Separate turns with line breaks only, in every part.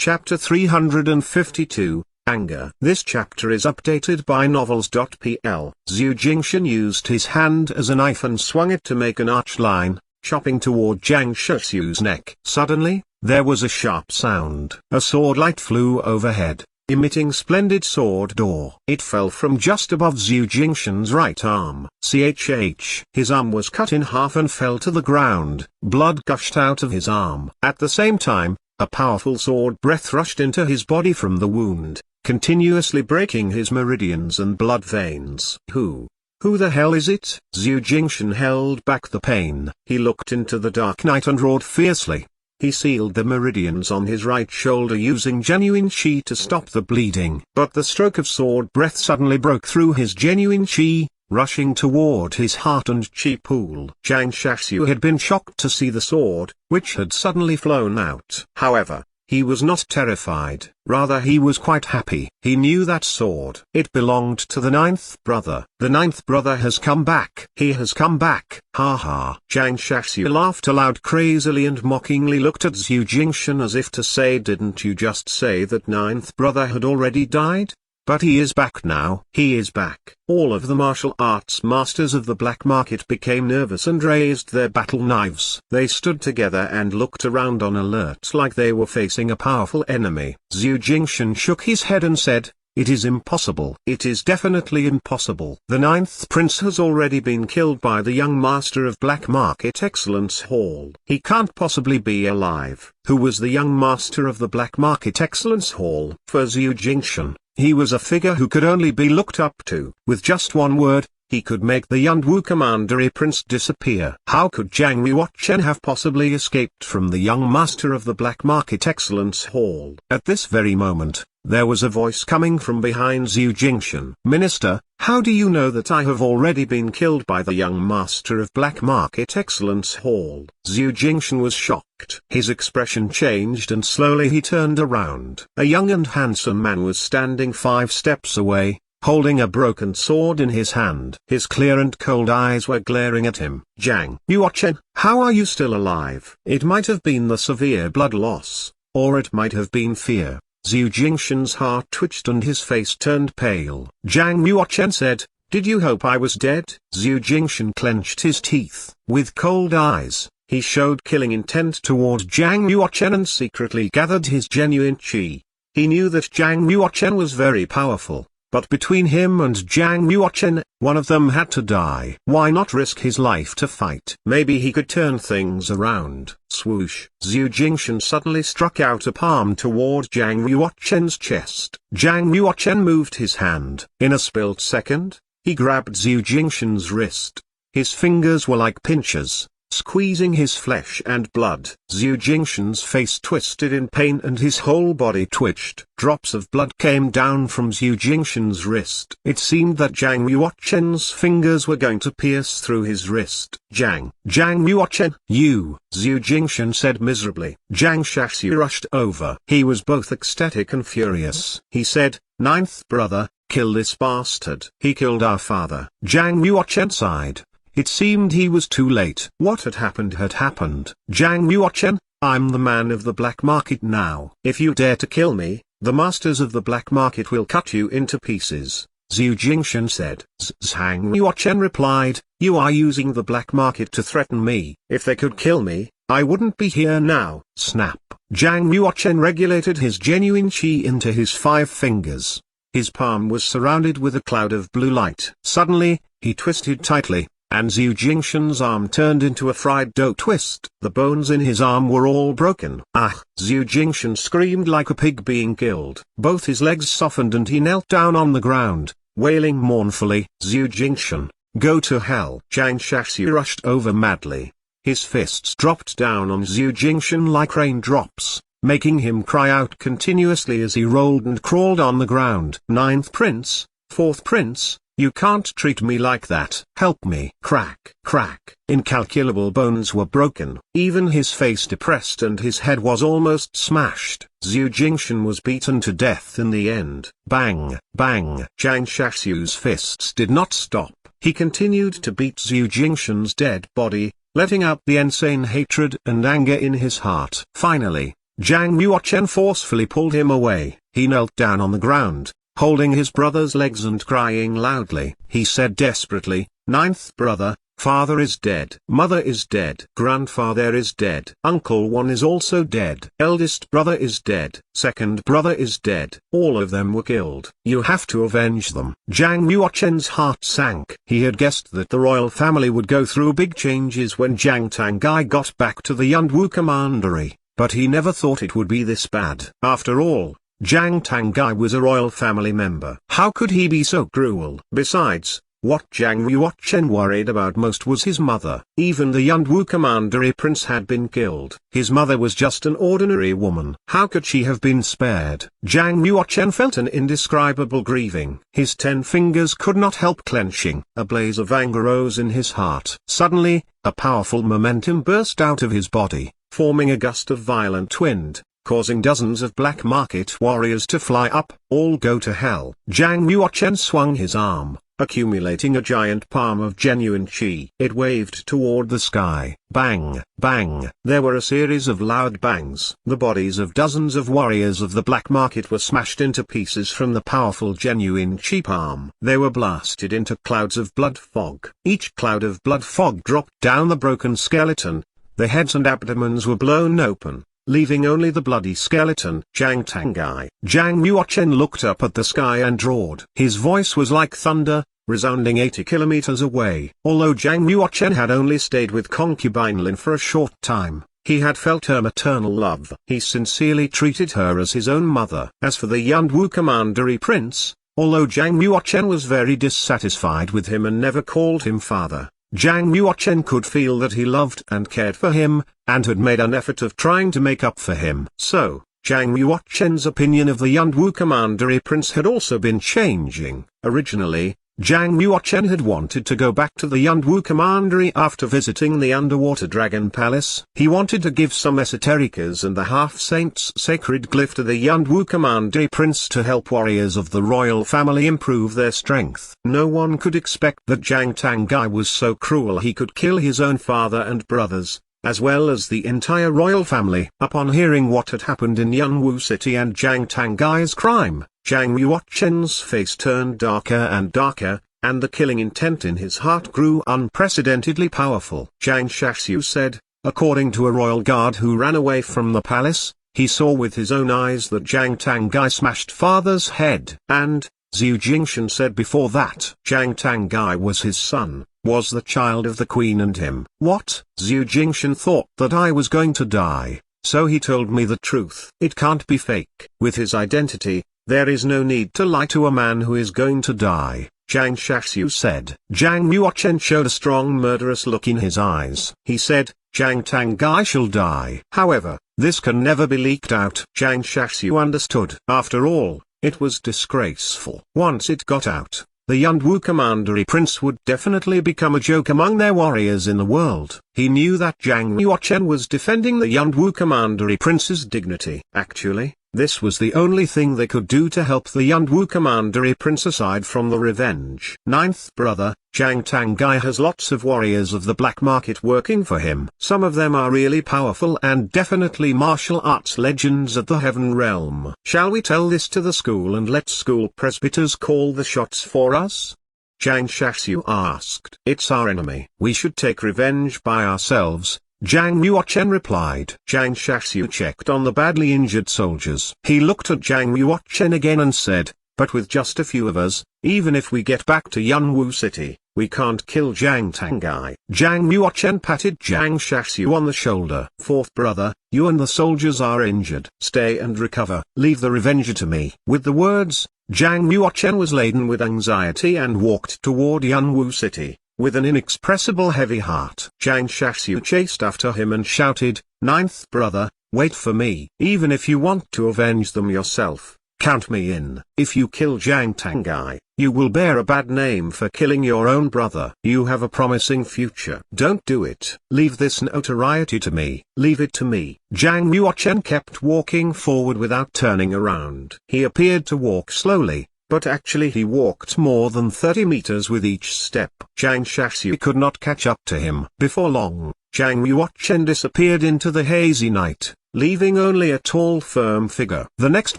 Chapter 352, Anger. This chapter is updated by novels.pl. Zhu Jingshan used his hand as a knife and swung it to make an arched line, chopping toward Jiang Shixiu's neck. Suddenly, there was a sharp sound. A sword light flew overhead, emitting splendid sword door. It fell from just above Zhu Jingshan's right arm. His arm was cut in half and fell to the ground. Blood gushed out of his arm. At the same time, a powerful sword breath rushed into his body from the wound, continuously breaking his meridians and blood veins. Who the hell is it? Zhu Jingshan held back the pain. He looked into the dark night and roared fiercely. He sealed the meridians on his right shoulder using genuine chi to stop the bleeding. But the stroke of sword breath suddenly broke through his genuine chi, rushing toward his heart and chi pool. Jiang Shixiu had been shocked to see the sword, which had suddenly flown out. However, he was not terrified, rather he was quite happy. He knew that sword. It belonged to the ninth brother. The ninth brother has come back. He has come back. Ha ha. Jiang Shixiu laughed aloud crazily and mockingly looked at Zhu Jingshan as if to say, didn't you just say that ninth brother had already died? But he is back now. He is back. All of the martial arts masters of the black market became nervous and raised their battle knives. They stood together and looked around on alert like they were facing a powerful enemy. Zhu Jingshan shook his head and said, "It is impossible. It is definitely impossible. The ninth prince has already been killed by the young master of Black Market Excellence Hall. He can't possibly be alive." Who was the young master of the Black Market Excellence Hall? For Zhu Jingshan, he was a figure who could only be looked up to. With just one word, he could make the Yunwu commandery prince disappear. How could Jiang Yuochen have possibly escaped from the young master of the Black Market Excellence Hall? At this very moment, there was a voice coming from behind Zhu Jingshan. "Minister, how do you know that I have already been killed by the young master of Black Market Excellence Hall?" Zhu Jingshan was shocked. His expression changed and slowly he turned around. A young and handsome man was standing 5 steps away, holding a broken sword in his hand. His clear and cold eyes were glaring at him. "Jiang Yuochen, how are you still alive?" It might have been the severe blood loss, or it might have been fear. Zhu Jingshan's heart twitched and his face turned pale. Jiang Yuochen said, "Did you hope I was dead?" Zhu Jingshan clenched his teeth. With cold eyes, he showed killing intent toward Jiang Yuochen and secretly gathered his genuine chi. He knew that Jiang Yuochen was very powerful, but between him and Jiang Yuochen, one of them had to die. Why not risk his life to fight? Maybe he could turn things around. Swoosh. Zhu Jingshan suddenly struck out a palm toward Jiang Yuochen's chest. Jiang Yuochen moved his hand. In a split second, he grabbed Zhu Jingshan's wrist. His fingers were like pinchers, squeezing his flesh and blood. Zhu Jingshan's face twisted in pain and his whole body twitched. Drops of blood came down from Zhu Jingshan's wrist. It seemed that Jiang Yuochen's fingers were going to pierce through his wrist. Jiang Yuochen, you, Zhu Jingshan said miserably. Jiang Shixiu rushed over. He was both ecstatic and furious. He said, "Ninth brother, kill this bastard. He killed our father." Jiang Yuochen sighed. It seemed he was too late. What had happened had happened. "Jiang Yuochen, I'm the man of the black market now. If you dare to kill me, the masters of the black market will cut you into pieces," Zhu Jingshan said. Zhang Yuochen replied, "You are using the black market to threaten me. If they could kill me, I wouldn't be here now." Snap. Jiang Yuochen regulated his genuine chi into his 5 fingers. His palm was surrounded with a cloud of blue light. Suddenly, he twisted tightly, and Zhu Jingshan's arm turned into a fried dough twist. The bones in his arm were all broken. Ah! Zhu Jingshan screamed like a pig being killed. Both his legs softened and he knelt down on the ground, wailing mournfully. "Zhu Jingshan, go to hell." Jiang Shixiu rushed over madly. His fists dropped down on Zhu Jingshan like raindrops, making him cry out continuously as he rolled and crawled on the ground. "Ninth prince, 4th prince, you can't treat me like that. Help me." Crack, crack. Incalculable bones were broken. Even his face depressed and his head was almost smashed. Zhu Jingshan was beaten to death in the end. Bang, bang. Jiang Shixiu's fists did not stop. He continued to beat Zhu Jingshan's dead body, letting out the insane hatred and anger in his heart. Finally, Jiang Yuochen forcefully pulled him away. He knelt down on the ground, holding his brother's legs and crying loudly. He said desperately, "Ninth brother, father is dead. Mother is dead. Grandfather is dead. Uncle one is also dead. Eldest brother is dead. Second brother is dead. All of them were killed. You have to avenge them." Jiang Yuochen's heart sank. He had guessed that the royal family would go through big changes when Jiang Tangai got back to the Yunwu Commandery, but he never thought it would be this bad. After all, Jiang Tangai was a royal family member. How could he be so cruel? Besides, what Jiang Yuochen worried about most was his mother. Even the Yunwu Commandery prince had been killed. His mother was just an ordinary woman. How could she have been spared? Jiang Yuochen felt an indescribable grieving. His 10 fingers could not help clenching. A blaze of anger rose in his heart. Suddenly, a powerful momentum burst out of his body, forming a gust of violent wind, causing dozens of black market warriors to fly up. All go to hell. Jiang Yuochen swung his arm, accumulating a giant palm of genuine qi. It waved toward the sky. Bang, bang. There were a series of loud bangs. The bodies of dozens of warriors of the black market were smashed into pieces from the powerful genuine qi palm. They were blasted into clouds of blood fog. Each cloud of blood fog dropped down the broken skeleton. The heads and abdomens were blown open, leaving only the bloody skeleton. Jiang Tangai. Jiang Yuochen looked up at the sky and roared. His voice was like thunder, resounding 80 kilometers away. Although Jiang Yuochen had only stayed with concubine Lin for a short time, he had felt her maternal love. He sincerely treated her as his own mother. As for the Yunwu Commandery prince, although Jiang Yuochen was very dissatisfied with him and never called him father, Jiang Yuochen could feel that he loved and cared for him, and had made an effort of trying to make up for him. So, Jiang Yuochen's opinion of the Yunwu Commandery prince had also been changing. Originally, Jiang Yuochen had wanted to go back to the Yunwu Commandery after visiting the underwater dragon palace. He wanted to give some esotericas and the half-saint's sacred glyph to the Yunwu Commandery prince to help warriors of the royal family improve their strength. No one could expect that Jiang Tangai was so cruel he could kill his own father and brothers, as well as the entire royal family. Upon hearing what had happened in Yunwu City and Jiang Tangai's crime, Jiang Yuochen's face turned darker and darker, and the killing intent in his heart grew unprecedentedly powerful. Jiang Shaxiu said, according to a royal guard who ran away from the palace, he saw with his own eyes that Jiang Tangai smashed father's head. And, Zhu Jingshan said before that Jiang Tangai was his son, was the child of the queen and him. What? Zhu Jingshan thought that I was going to die, so he told me the truth. It can't be fake. With his identity, there is no need to lie to a man who is going to die, Jiang Shaxiu said. Jiang Yuochen showed a strong murderous look in his eyes. He said, Jiang Tangai shall die. However, this can never be leaked out. Jiang Shaxiu understood. After all, it was disgraceful. Once it got out, the Yunwu Commandery prince would definitely become a joke among their warriors in the world. He knew that Jiang Yuochen was defending the Yunwu Commandery prince's dignity. Actually, this was the only thing they could do to help the Yunwu Commandery prince aside from the revenge. Ninth brother, Jiang Tangai has lots of warriors of the black market working for him. Some of them are really powerful and definitely martial arts legends at the Heaven Realm. Shall we tell this to the school and let school presbyters call the shots for us? Jiang Shaxiu asked. It's our enemy. We should take revenge by ourselves, Jiang Yuochen replied. Jiang Shaxiu checked on the badly injured soldiers. He looked at Jiang Yuochen again and said, but with just a few of us, even if we get back to Yunwu City, we can't kill Jiang Tangai. Jiang Yuochen patted Jiang Shaxiu on the shoulder. Fourth brother, you and the soldiers are injured. Stay and recover. Leave the revenger to me. With the words, Jiang Yuochen was laden with anxiety and walked toward Yunwu City, with an inexpressible heavy heart. Jiang Shaxiu chased after him and shouted, Ninth brother, wait for me. Even if you want to avenge them yourself, count me in. If you kill Jiang Tangai, you will bear a bad name for killing your own brother. You have a promising future. Don't do it. Leave this notoriety to me. Leave it to me. Jiang Yuochen kept walking forward without turning around. He appeared to walk slowly, but actually he walked more than 30 meters with each step. Jiang Shaxiu could not catch up to him. Before long, Jiang Yuochen disappeared into the hazy night. leaving only a tall firm figure. The next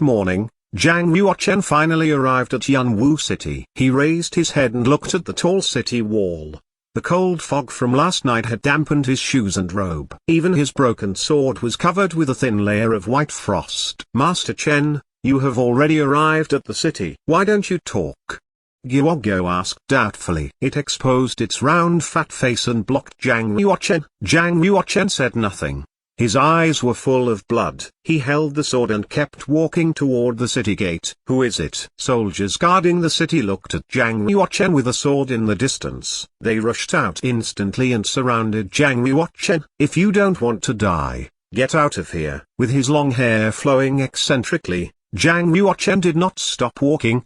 morning, Zhang Yuochen finally arrived at Yunwu City. He raised his head and looked at the tall city wall. The cold fog from last night had dampened his shoes and robe. Even his broken sword was covered with a thin layer of white frost. Master Chen, you have already arrived at the city. Why don't you talk? Guoguo asked doubtfully. It exposed its round fat face and blocked Zhang Yuochen. Zhang Yuochen said nothing. His eyes were full of blood. He held the sword and kept walking toward the city gate. Who is it? Soldiers guarding the city looked at Zhang Yuochen with a sword in the distance. They rushed out instantly and surrounded Zhang Yuochen. If you don't want to die, get out of here. With his long hair flowing eccentrically, Zhang Yuochen did not stop walking.